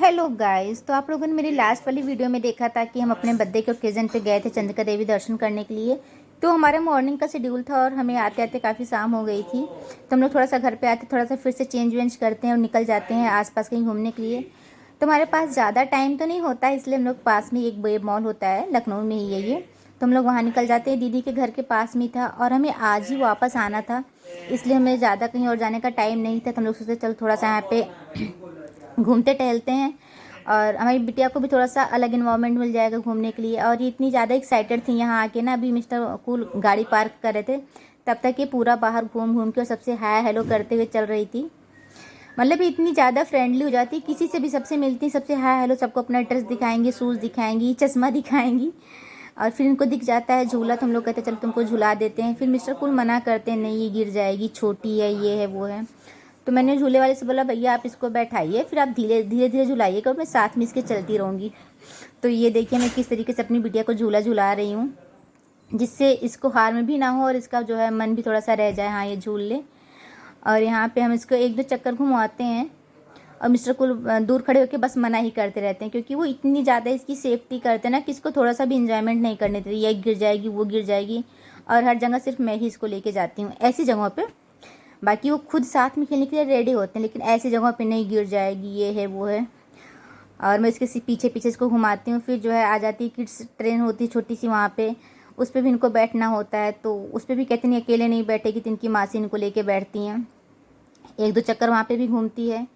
Hello guys. तो आप लोगों ने मेरी लास्ट वाली वीडियो में देखा था कि हम अपने बर्थडे के ओकेज़न पे गए थे चंद्रिका देवी दर्शन करने के लिए। तो हमारा मॉर्निंग का शेड्यूल था और हमें आते आते काफ़ी शाम हो गई थी। तो हम लोग थोड़ा सा घर पे आते थोड़ा सा फिर से चेंज वेंज करते हैं और निकल जाते हैं आसपास कहीं घूमने के लिए। तो हमारे पास ज़्यादा टाइम तो नहीं होता, इसलिए हम लोग पास में एक वेब मॉल होता है, लखनऊ में ही है ये। तो हम लोग वहाँ निकल जाते हैं। दीदी के घर के पास में था और हमें आज ही वापस आना था, इसलिए हमें ज़्यादा कहीं और जाने का टाइम नहीं था। तो हम लोग सोचे चल थोड़ा सा यहाँ पे घूमते टहलते हैं और हमारी बिटिया को भी थोड़ा सा अलग इन्वायरमेंट मिल जाएगा घूमने के लिए। और ये इतनी ज़्यादा एक्साइटेड थी यहाँ आके ना, अभी मिस्टर कूल गाड़ी पार्क कर रहे थे तब तक ये पूरा बाहर घूम घूम के और सबसे हाय हेलो करते हुए चल रही थी। मतलब इतनी ज़्यादा फ्रेंडली हो जाती, किसी से भी सबसे मिलती, सबसे हाय हेलो, सबको अपना ड्रेस दिखाएंगी, शूज़ दिखाएंगी, चश्मा दिखाएंगी। और फिर इनको दिख जाता है झूला तो हम लोग कहते हैं चलो तुमको झूला देते हैं। फिर मिस्टर कूल मना करते हैं, नहीं ये गिर जाएगी, छोटी है, ये है वो है। तो मैंने झूले वाले से बोला भैया आप इसको बैठाइए, फिर आप धीरे धीरे धीरे झुलाइएगा और मैं साथ में इसके चलती रहूँगी। तो ये देखिए मैं किस तरीके से अपनी बिटिया को झूला झुला रही हूँ, जिससे इसको हार में भी ना हो और इसका जो है मन भी थोड़ा सा रह जाए, हाँ ये झूल ले। और यहाँ पे हम इसको एक दो चक्कर घुमाते हैं और मिस्टर कुल दूर खड़े होकर बस मना ही करते रहते हैं, क्योंकि वो इतनी ज़्यादा इसकी सेफ्टी करते हैं ना कि इसको थोड़ा सा भी इंजॉयमेंट नहीं करने देते। ये गिर जाएगी, वो गिर जाएगी, और हर जगह सिर्फ मैं ही इसको लेके जाती हूँ ऐसी जगहों पे। बाकी वो खुद साथ में खेलने के लिए रेडी होते हैं, लेकिन ऐसी जगहों पे नहीं, गिर जाएगी, ये है वो है। और मैं इसके पीछे पीछे इसको घुमाती हूँ। फिर जो है आ जाती है किड्स ट्रेन होती है छोटी सी वहाँ पे, उस पर भी इनको बैठना होता है। तो उस पर भी कहती नहीं अकेले नहीं बैठेगी, तो इनकी मासी इनको लेके बैठती हैं। एक दो चक्कर वहाँ पे भी घूमती है।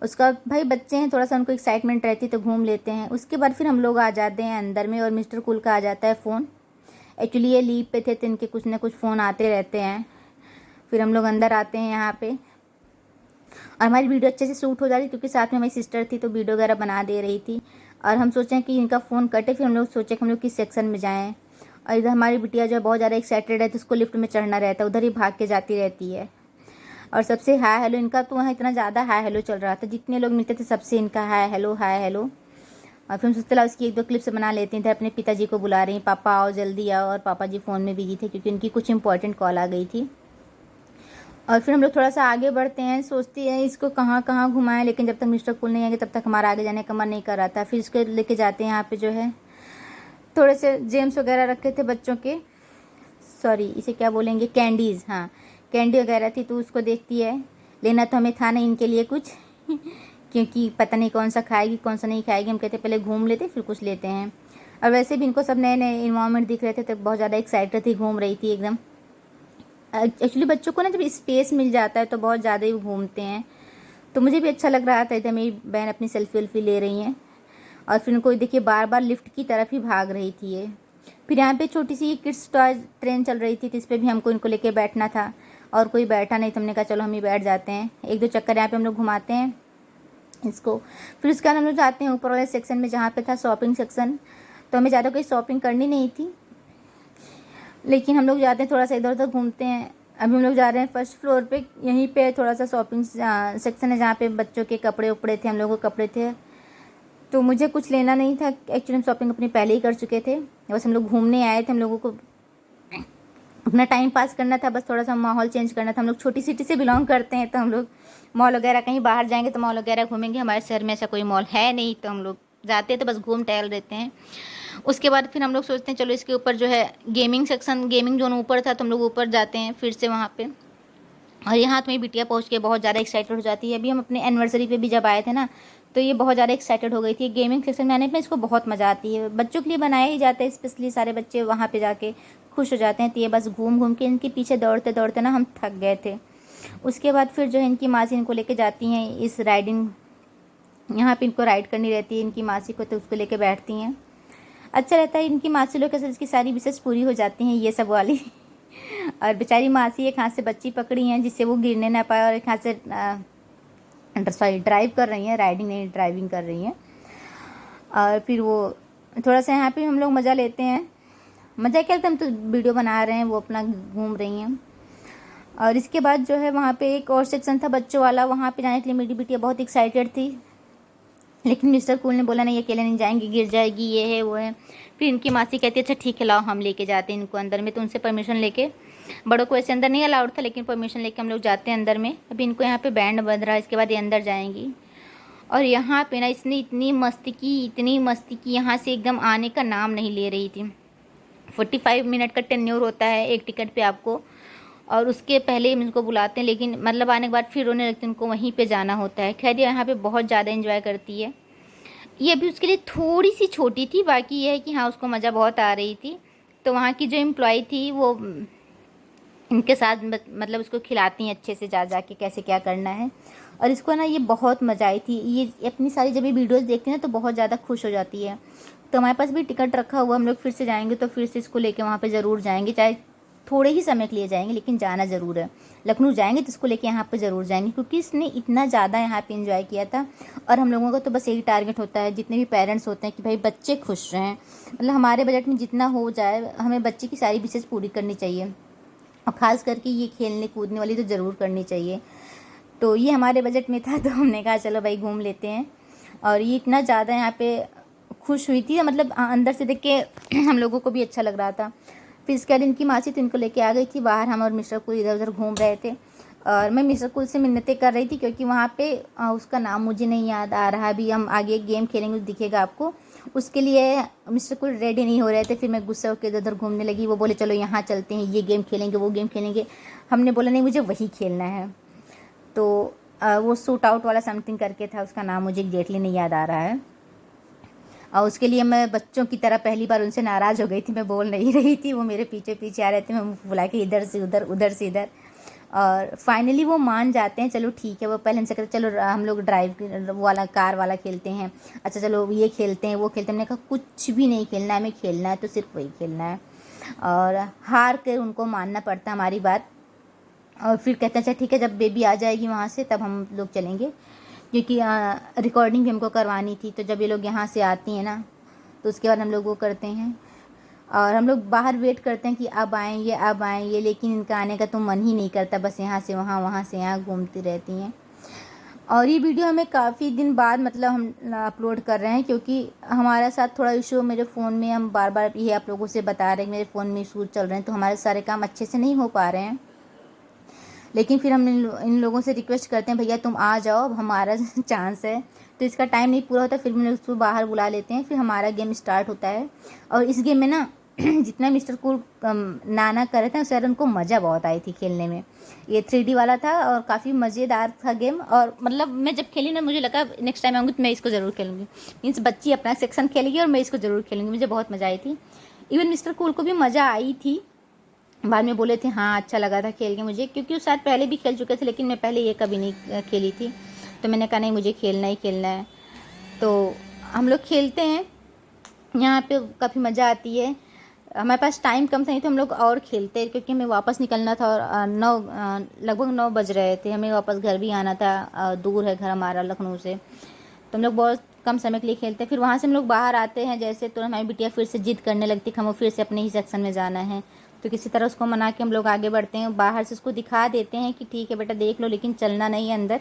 उसका भाई बच्चे हैं, थोड़ा सा उनको एक्साइटमेंट रहती है तो घूम लेते हैं। उसके बाद फिर हम लोग आ जाते हैं अंदर में और मिस्टर कुल का आ जाता है फ़ोन। एक्चुअली ये लीव पे थे तो इनके कुछ ना कुछ फ़ोन आते रहते हैं। फिर हम लोग अंदर आते हैं यहाँ पे और हमारी वीडियो अच्छे से शूट हो जा रही, क्योंकि साथ में हमारी सिस्टर थी तो वीडियो वगैरह बना दे रही थी। और हम सोचें कि इनका फ़ोन कटे, फिर हम लोग सोचे कि हम लोग किस सेक्शन में जाएँ। और इधर हमारी बिटिया जो है बहुत ज़्यादा एक्साइटेड है, तो उसको लिफ्ट में चढ़ना रहता है, उधर ही भाग के जाती रहती है। और सबसे हाय हेलो इनका तो वहाँ इतना ज़्यादा हाय हेलो चल रहा था, जितने लोग मिलते थे सबसे इनका हाय हेलो हाय हेलो। और फिर हम सोचते उसकी एक दो क्लिप्स बना लेते हैं। इधर अपने पिताजी को बुला रही हैं, पापा आओ जल्दी आओ, और पापा जी फ़ोन में बिजी थे क्योंकि उनकी कुछ इंपॉर्टेंट कॉल आ गई थी। और फिर हम लोग थोड़ा सा आगे बढ़ते हैं, सोचती हैं इसको कहाँ कहाँ घुमाएं, लेकिन जब तक मिस्टर कूल नहीं आएंगे तब तक हमारा आगे जाने का मन नहीं कर रहा था। फिर इसको लेके जाते हैं यहाँ पे जो है थोड़े से जेम्स वगैरह रखे थे बच्चों के, सॉरी इसे क्या बोलेंगे, कैंडीज़, हाँ कैंडी वगैरह थी। तो उसको देखती है, लेना तो हमें था नहीं इनके लिए कुछ क्योंकि पता नहीं कौन सा खाएगी कौन सा नहीं खाएगी। हम कहते पहले घूम लेते फिर कुछ लेते हैं। और वैसे भी इनको सब नए नए इन्वायरमेंट दिख रहे थे तो बहुत ज़्यादा एक्साइटेड थी, घूम रही थी एकदम। एक्चुअली बच्चों को ना जब स्पेस मिल जाता है तो बहुत ज़्यादा ही घूमते हैं। तो मुझे भी अच्छा लग रहा था, इधर मेरी बहन अपनी सेल्फी वेल्फी ले रही हैं। और फिर उनको देखिए बार बार लिफ्ट की तरफ ही भाग रही थी ये। फिर यहाँ पे छोटी सी किड्स टॉय ट्रेन चल रही थी, तो इस पर भी हमको इनको लेके बैठना था और कोई बैठा नहीं, तो हमने कहा चलो हम ही बैठ जाते हैं। एक दो चक्कर यहाँ पे हम लोग घुमाते हैं इसको। फिर उसके बाद हम लोग जाते हैं ऊपर वाले सेक्शन में जहाँ पे था शॉपिंग सेक्शन। तो हमें ज़्यादा कोई शॉपिंग करनी नहीं थी, लेकिन हम लोग जाते हैं थोड़ा सा इधर उधर घूमते हैं। अभी हम लोग जा रहे हैं फर्स्ट फ्लोर पे, यहीं पे थोड़ा सा शॉपिंग सेक्शन है जहाँ पे बच्चों के कपड़े उपड़े थे, हम लोगों के कपड़े थे। तो मुझे कुछ लेना नहीं था, एक्चुअली हम शॉपिंग अपनी पहले ही कर चुके थे, बस हम लोग घूमने आए थे। हम लोगों को अपना टाइम पास करना था, बस थोड़ा सा माहौल चेंज करना था। हम लोग छोटी सिटी से बिलोंग करते हैं तो हम लोग मॉल वगैरह कहीं बाहर जाएंगे तो मॉल वगैरह घूमेंगे। हमारे शहर में ऐसा कोई मॉल है नहीं, तो हम लोग जाते हैं तो बस घूम टहल देते हैं। उसके बाद फिर हम लोग सोचते हैं चलो इसके ऊपर जो है गेमिंग सेक्शन, गेमिंग जोन ऊपर था, तो हम लोग ऊपर जाते हैं फिर से वहाँ पे। और यहाँ तो मेरी बिटिया पहुँच के बहुत ज़्यादा एक्साइटेड हो जाती है। अभी हम अपने एनिवर्सरी पे भी जब आए थे ना, तो ये बहुत ज़्यादा एक्साइटेड हो गई थी। गेमिंग सेक्शन में आने में इसको बहुत मज़ा आती है, बच्चों के लिए बनाया ही जाता है स्पेशली, सारे बच्चे वहाँ पे जाके खुश हो जाते हैं। तो ये बस घूम घूम के इनके पीछे दौड़ते दौड़ते ना हम थक गए थे। उसके बाद फिर जो है इनकी मासी इनको लेके जाती हैं इस राइडिंग, यहाँ पे इनको राइड करनी रहती है इनकी मासी को, तो उसको लेके बैठती हैं। अच्छा रहता है, इनकी मासी लोग के साथ इसकी सारी विशेष पूरी हो जाती हैं ये सब वाली और बेचारी मासी एक हाथ से बच्ची पकड़ी हैं जिससे वो गिरने ना पाए, और एक हाथ से सॉरी ड्राइव कर रही हैं, राइडिंग नहीं ड्राइविंग कर रही हैं। और फिर वो थोड़ा सा यहाँ पे हम लोग मज़ा लेते हैं। मज़ा क्या, हम तो वीडियो बना रहे हैं, वो अपना घूम रही हैं। और इसके बाद जो है वहाँ पे एक और सेक्शन था बच्चों वाला, वहाँ पे जाने के लिए मेरी बिटिया बहुत एक्साइटेड थी, लेकिन मिस्टर कूल ने बोला नहीं अकेले नहीं जाएंगे, गिर जाएगी, ये है वो है। फिर इनकी मासी कहती है अच्छा ठीक है लाओ हम लेके जाते हैं इनको अंदर में। तो उनसे परमिशन लेके, बड़ों को ऐसे अंदर नहीं अलाउड था लेकिन परमिशन लेके हम लोग जाते हैं अंदर में। अभी इनको यहाँ पे बैंड बज रहा है, इसके बाद ये अंदर जाएंगी। और यहाँ पे ना इसने इतनी मस्ती की, इतनी मस्ती की, यहाँ से एकदम आने का नाम नहीं ले रही थी। 45 मिनट का टेन्योर होता है एक टिकट पे आपको, और उसके पहले ही मुझको बुलाते हैं, लेकिन मतलब आने के बाद फिर रोने लगती है, उनको वहीं पे जाना होता है। खैर ये यहाँ पे बहुत ज़्यादा एंजॉय करती है। ये अभी उसके लिए थोड़ी सी छोटी थी, बाकी ये है कि हाँ उसको मज़ा बहुत आ रही थी। तो वहाँ की जो एम्प्लॉय थी वो इनके साथ मतलब उसको खिलाती हैं अच्छे से, जा जा के कैसे क्या करना है। और इसको ना ये बहुत मज़ा आई थी। ये अपनी सारी जब ये वीडियोस देखती है ना तो बहुत ज़्यादा खुश हो जाती है। तो हमारे पास भी टिकट रखा हुआ, हम लोग फिर से जाएंगे तो फिर से इसको लेके वहाँ पे ज़रूर जाएंगे, चाहे थोड़े ही समय के लिए जाएंगे लेकिन जाना ज़रूर है। लखनऊ जाएंगे तो इसको लेके यहाँ पे ज़रूर जाएंगे, क्योंकि इसने इतना ज़्यादा यहाँ पे एंजॉय किया था। और हम लोगों का तो बस यही टारगेट होता है, जितने भी पेरेंट्स होते हैं, कि भाई बच्चे खुश रहें। मतलब हमारे बजट में जितना हो जाए, हमें बच्चे की सारी विशेष पूरी करनी चाहिए, और ख़ास करके ये खेलने कूदने वाली तो ज़रूर करनी चाहिए। तो ये हमारे बजट में था, तो हमने कहा चलो भाई घूम लेते हैं। और ये इतना ज़्यादा यहाँ पे खुश हुई थी, मतलब अंदर से देख के हम लोगों को भी अच्छा लग रहा था। फिर इसके बाद इनकी मासी तो इनको लेके आ गई थी बाहर। हम और मिस्टर कुल इधर उधर घूम रहे थे, और मैं मिस्टर कुल से मिन्नतें कर रही थी, क्योंकि वहाँ पे उसका नाम मुझे नहीं याद आ रहा। अभी हम आगे गेम खेलेंगे तो दिखेगा आपको, उसके लिए मिस्टर कुल रेडी नहीं हो रहे थे। फिर मैं गुस्सा होकर इधर उधर घूमने लगी। वो बोले चलो यहाँ चलते हैं, ये गेम खेलेंगे, वो गेम खेलेंगे। हमने बोला नहीं, मुझे वही खेलना है। तो वो शूट आउट वाला समथिंग करके था, उसका नाम मुझे एग्जैक्टली नहीं याद आ रहा है। और उसके लिए मैं बच्चों की तरह पहली बार उनसे नाराज़ हो गई थी, मैं बोल नहीं रही थी। वो मेरे पीछे पीछे आ रहे थे, मैं मुँह बुला के इधर से उधर, उधर से इधर। और फाइनली वो मान जाते हैं, चलो ठीक है। वो पहले हमसे कहते चलो हम लोग ड्राइव वाला कार वाला खेलते हैं, अच्छा चलो ये खेलते हैं वो खेलते हैं। हमने कहा कुछ भी नहीं खेलना है, हमें खेलना है तो सिर्फ वही खेलना है। और हार कर उनको मानना पड़ता है हमारी बात। और फिर कहते हैं अच्छा ठीक है, जब बेबी आ जाएगी वहाँ से तब हम लोग चलेंगे, क्योंकि रिकॉर्डिंग भी हमको करवानी थी। तो जब ये लोग यहाँ से आती हैं ना तो उसके बाद हम लोग वो करते हैं, और हम लोग बाहर वेट करते हैं कि अब आएंगे अब आएंगे, लेकिन इनका आने का तो मन ही नहीं करता, बस यहाँ से वहाँ वहाँ से यहाँ घूमती रहती हैं। और ये वीडियो हमें काफ़ी दिन बाद मतलब हम अपलोड कर रहे हैं, क्योंकि हमारे साथ थोड़ा इशू मेरे फ़ोन में, हम बार बार ये आप लोगों से बता रहे हैं मेरे फ़ोन में इशू चल रहे हैं, तो हमारे सारे काम अच्छे से नहीं हो पा रहे हैं। लेकिन फिर हम इन लोगों से रिक्वेस्ट करते हैं भैया तुम आ जाओ, अब हमारा चांस है। तो इसका टाइम नहीं पूरा होता, फिर हम लोग उसको बाहर बुला लेते हैं, फिर हमारा गेम स्टार्ट होता है। और इस गेम में ना जितना मिस्टर कूल नाना कर रहे थे सर, उनको मज़ा बहुत आई थी खेलने में। ये 3D वाला था और काफ़ी मज़ेदार था गेम। और मतलब मैं जब खेली ना मुझे लगा नेक्स्ट टाइम आऊँगी तो मैं इसको ज़रूर खेलूँगी। मीन्स बच्ची अपना सेक्शन खेलेगी और मैं इसको ज़रूर खेलूँगी। मुझे बहुत मज़ा आई थी। इवन मिस्टर कूल को भी मज़ा आई थी, बाद में बोले थे हाँ अच्छा लगा था खेल के मुझे, क्योंकि उस साथ पहले भी खेल चुके थे, लेकिन मैं पहले ये कभी नहीं खेली थी। तो मैंने कहा नहीं मुझे खेलना ही खेलना है। तो हम लोग खेलते हैं यहाँ पे, काफ़ी मज़ा आती है। हमारे पास टाइम कम था, नहीं तो हम लोग और खेलते हैं, क्योंकि हमें वापस निकलना था और लगभग 9 बज रहे थे। हमें वापस घर भी आना था, दूर है घर हमारा लखनऊ से। तो हम लोग बहुत कम समय के लिए खेलते हैं। फिर वहाँ से हम लोग बाहर आते हैं जैसे, तो हमारी बिटिया फिर से जिद करने लगती कि हमें फिर से अपने ही सेक्शन में जाना है। तो किसी तरह उसको मना के हम लोग आगे बढ़ते हैं, बाहर से उसको दिखा देते हैं कि ठीक है बेटा देख लो, लेकिन चलना नहीं है अंदर।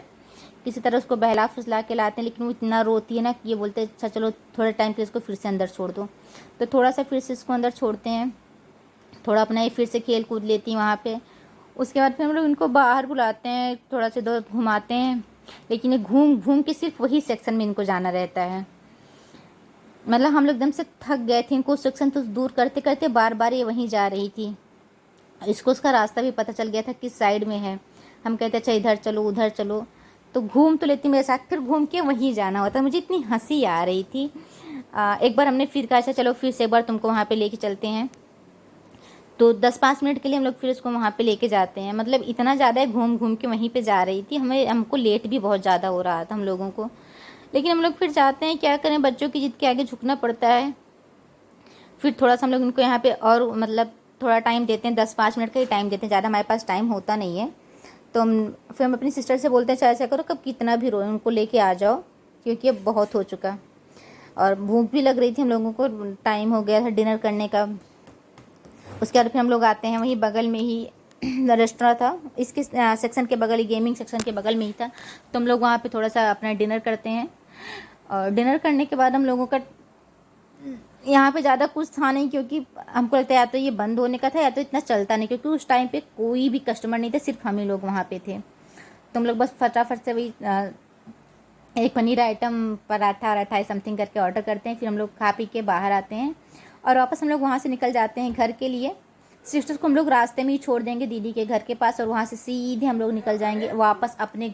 किसी तरह उसको बहला फुसला के लाते हैं, लेकिन वो इतना रोती है ना कि ये बोलते हैं अच्छा चलो थोड़े टाइम के इसको फिर से अंदर छोड़ दो। तो थोड़ा सा फिर से इसको अंदर छोड़ते हैं, थोड़ा अपना ही फिर से खेल कूद लेती हैं वहाँ पे। उसके बाद फिर हम लोग इनको बाहर बुलाते हैं, थोड़ा सा इधर घुमाते हैं, लेकिन ये घूम घूम के सिर्फ वही सेक्शन में इनको जाना रहता है। मतलब हम लोग एकदम से थक गए थे, इनको सेक्शन तो दूर करते करते बार बार ये वहीं जा रही थी। इसको उसका रास्ता भी पता चल गया था किस साइड में है। हम कहते अच्छा इधर चलो उधर चलो, तो घूम तो लेती मेरे साथ, फिर घूम के वहीं जाना होता। मुझे इतनी हंसी आ रही थी। एक बार हमने फिर कहा अच्छा चलो फिर से एक बार तुमको वहाँ पे लेके चलते हैं। तो 10-5 मिनट के लिए हम लोग फिर उसको वहाँ पे लेके जाते हैं। मतलब इतना ज़्यादा घूम घूम के वहीं पे जा रही थी, हमको लेट भी बहुत ज़्यादा हो रहा था हम लोगों को। लेकिन हम लोग फिर जाते हैं, क्या करें, बच्चों की जिद के आगे झुकना पड़ता है। फिर थोड़ा सा हम लोग इनको यहाँ पे और मतलब थोड़ा टाइम देते हैं, 10-5 मिनट का ही टाइम देते हैं, ज़्यादा हमारे पास टाइम होता नहीं है। तो फिर हम अपनी सिस्टर से बोलते हैं अच्छा ऐसा करो कब कितना भी रोए उनको लेके आ जाओ, क्योंकि अब बहुत हो चुका। और भूख भी लग रही थी हम लोगों को, टाइम हो गया था डिनर करने का। उसके बाद फिर हम लोग आते हैं, वहीं बगल में ही रेस्टोरेंट था, इसके सेक्शन के बगल ही, गेमिंग सेक्शन के बगल में ही था। तो हम लोग वहाँ पे थोड़ा सा अपना डिनर करते हैं। और डिनर करने के बाद हम लोगों का यहाँ पे ज़्यादा कुछ था नहीं, क्योंकि हमको लगता है या तो ये बंद होने का था या तो इतना चलता नहीं, क्योंकि उस टाइम पे कोई भी कस्टमर नहीं थे, सिर्फ हम ही लोग वहाँ पे थे। तो हम लोग बस फटाफट से वही एक पनीर आइटम, पराठा और 28 समथिंग करके ऑर्डर करते हैं। फिर हम लोग खा पी के बाहर आते हैं और वापस हम लोग वहाँ से निकल जाते हैं घर के लिए। सिस्टर्स को हम लोग रास्ते में ही छोड़ देंगे दीदी के घर के पास और वहाँ से सीधे हम लोग निकल जाएंगे वापस अपने